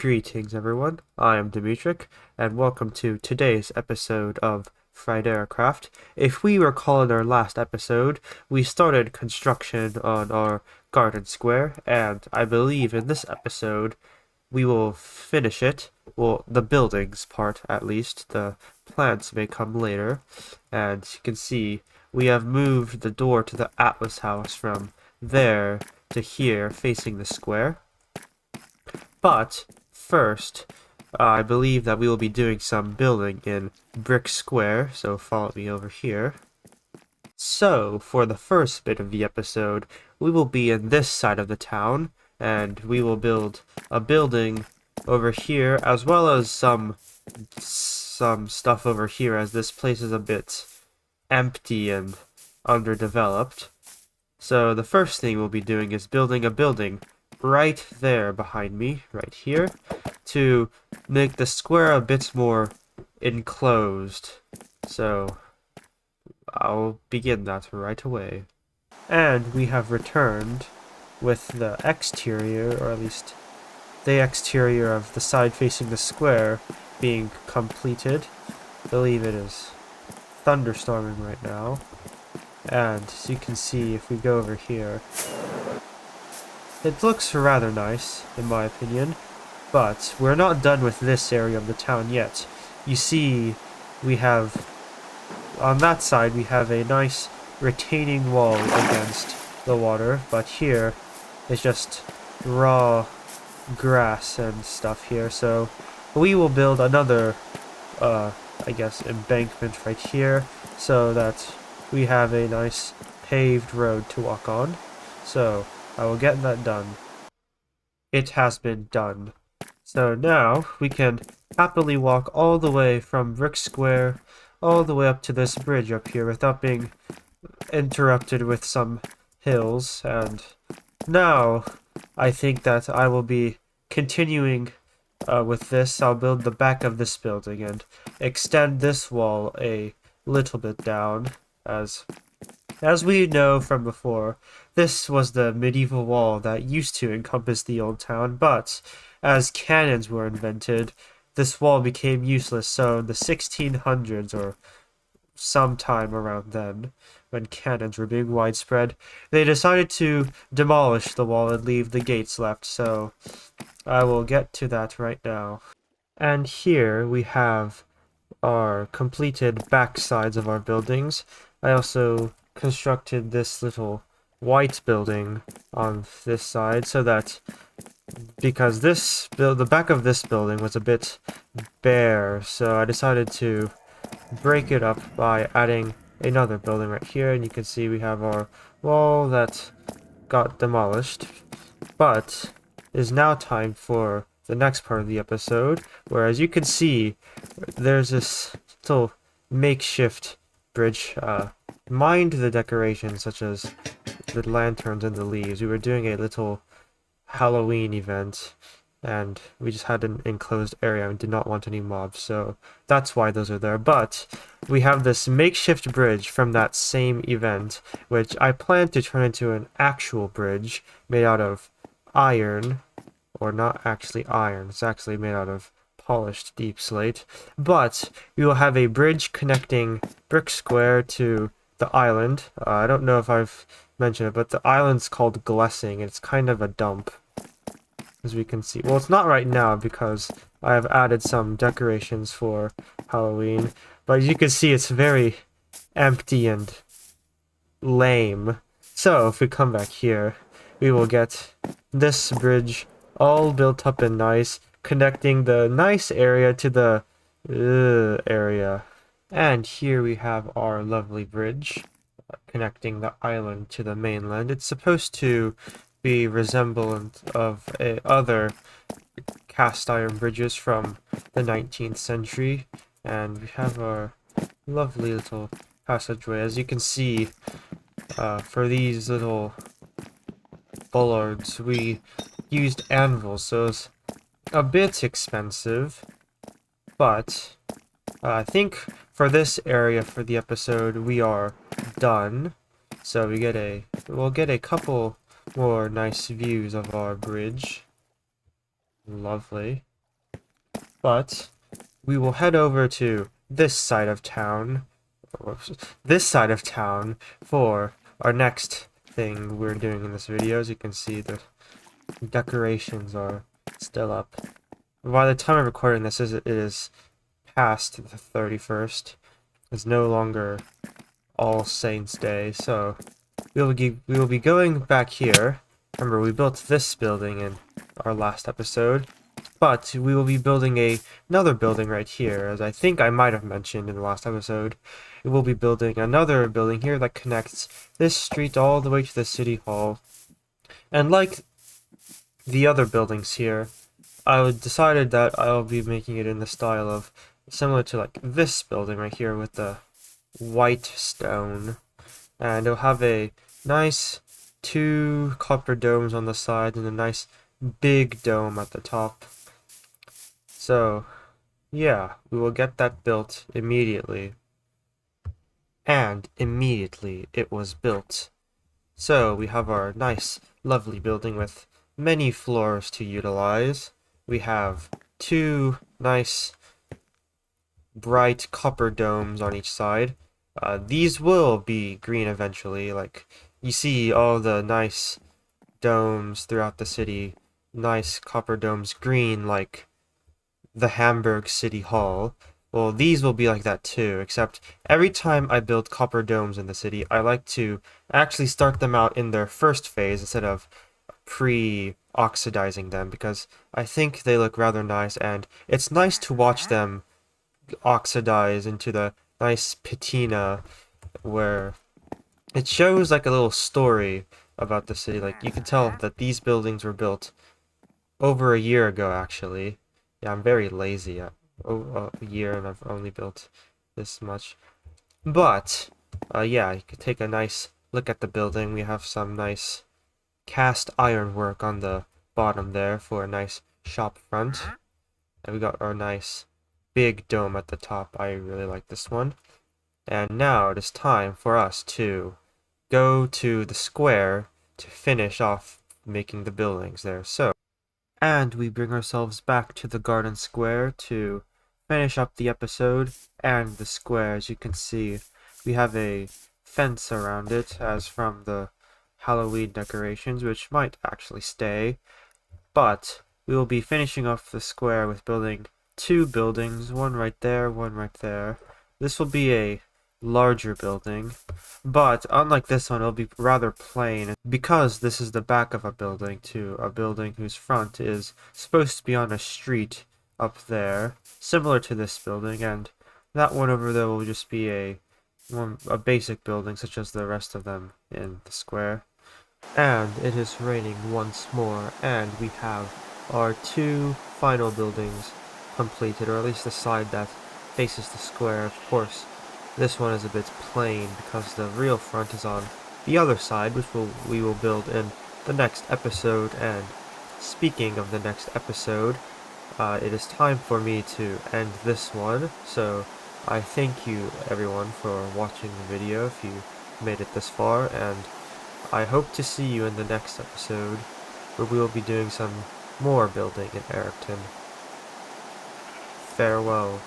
Greetings everyone, I am Dimitrik, and welcome to today's episode of Fryderykraft. If we recall in our last episode, we started construction on our garden square, and I believe in this episode we will finish it. Well, the buildings part at least, the plants may come later, and you can see we have moved the door to the Atlas house from there to here facing the square. But first, I believe that we will be doing some building in Brick Square, so follow me over here. So, for the first bit of the episode, we will be in this side of the town, and we will build a building over here, as well as some stuff over here, as this place is a bit empty and underdeveloped. So the first thing we'll be doing is building a building right there behind me, right here, to make the square a bit more enclosed. So I'll begin that right away. And we have returned with the exterior, or at least the exterior of the side facing the square being completed. I believe it is thunderstorming right now. And as you can see, if we go over here, it looks rather nice, in my opinion, but we're not done with this area of the town yet. You see, we have, on that side, we have a nice retaining wall against the water, but here it's just raw grass and stuff here, so we will build another, I guess, embankment right here, so that we have a nice paved road to walk on. So I will get that done. It has been done. So now we can happily walk all the way from Brick Square all the way up to this bridge up here without being interrupted with some hills. And now I think that I will be continuing with this. I'll build the back of this building and extend this wall a little bit down. As we know from before, this was the medieval wall that used to encompass the old town, but as cannons were invented, this wall became useless, so in the 1600s, or sometime around then, when cannons were being widespread, they decided to demolish the wall and leave the gates left, so I will get to that right now. And here we have our completed back sides of our buildings. I also constructed this little white building on this side so that, because the back of this building was a bit bare, so I decided to break it up by adding another building right here, and you can see we have our wall that got demolished. But it is now time for the next part of the episode, where, as you can see, there's this little makeshift bridge. Mind the decorations, such as the lanterns and the leaves. We were doing a little Halloween event, and we just had an enclosed area and did not want any mobs, so that's why those are there. But we have this makeshift bridge from that same event, which I plan to turn into an actual bridge made out of iron, or not actually iron, it's actually made out of polished deep slate. But we will have a bridge connecting Brick Square to the island. I don't know if I've mentioned it, but the island's called Glessing. It's kind of a dump, as we can see. Well, it's not right now because I have added some decorations for Halloween, but as you can see, it's very empty and lame. So if we come back here, we will get this bridge all built up and nice, connecting the nice area to the area. And here we have our lovely bridge connecting the island to the mainland. It's supposed to be resemblant of other cast iron bridges from the 19th century. And we have our lovely little passageway. As you can see, for these little bollards, we used anvils, so it's a bit expensive, but I think for this area for the episode we are done. So we'll get a couple more nice views of our bridge. Lovely. But we will head over to this side of town, for our next thing we're doing in this video. As you can see, the decorations are still up. By the time I'm recording this, it is past the 31st. It's no longer All Saints Day, so we will be going back here. Remember, we built this building in our last episode, but we will be building another building right here, as I think I might have mentioned in the last episode. We will be building another building here that connects this street all the way to the city hall. And like the other buildings here, I decided that I'll be making it in the style of similar to like this building right here with the white stone, and it'll have a nice 2 copper domes on the side and a nice big dome at the top. So yeah, we will get that built immediately. And immediately it was built. So we have our nice lovely building with many floors to utilize. We have 2 nice bright copper domes on each side. These will be green eventually. Like, you see all the nice domes throughout the city, nice copper domes, green like the Hamburg City Hall. Well, these will be like that too, except every time I build copper domes in the city, I like to actually start them out in their first phase instead of pre-oxidizing them, because I think they look rather nice, and it's nice to watch them oxidize into the nice patina where it shows like a little story about the city. Like, you can tell that these buildings were built over a year ago, actually. Yeah, I'm very lazy. A year and I've only built this much. But, yeah, you could take a nice look at the building. We have some nice cast iron work on the bottom there for a nice shop front. And we got our nice big dome at the top. I really like this one. And now it is time for us to go to the square to finish off making the buildings there. And we bring ourselves back to the garden square to finish up the episode and the square. As you can see, we have a fence around it, as from the Halloween decorations, which might actually stay. But we will be finishing off the square with building 2 buildings, one right there, one right there. This will be a larger building, but unlike this one, it'll be rather plain, because this is the back of a building to a building whose front is supposed to be on a street up there, similar to this building, and that one over there will just be a basic building such as the rest of them in the square. And it is raining once more, and we have our 2 final buildings completed, or at least the side that faces the square. Of course, this one is a bit plain because the real front is on the other side, which we will build in the next episode. And speaking of the next episode, it is time for me to end this one. So I thank you everyone for watching the video if you made it this far, and I hope to see you in the next episode, where we will be doing some more building in Erect. Farewell.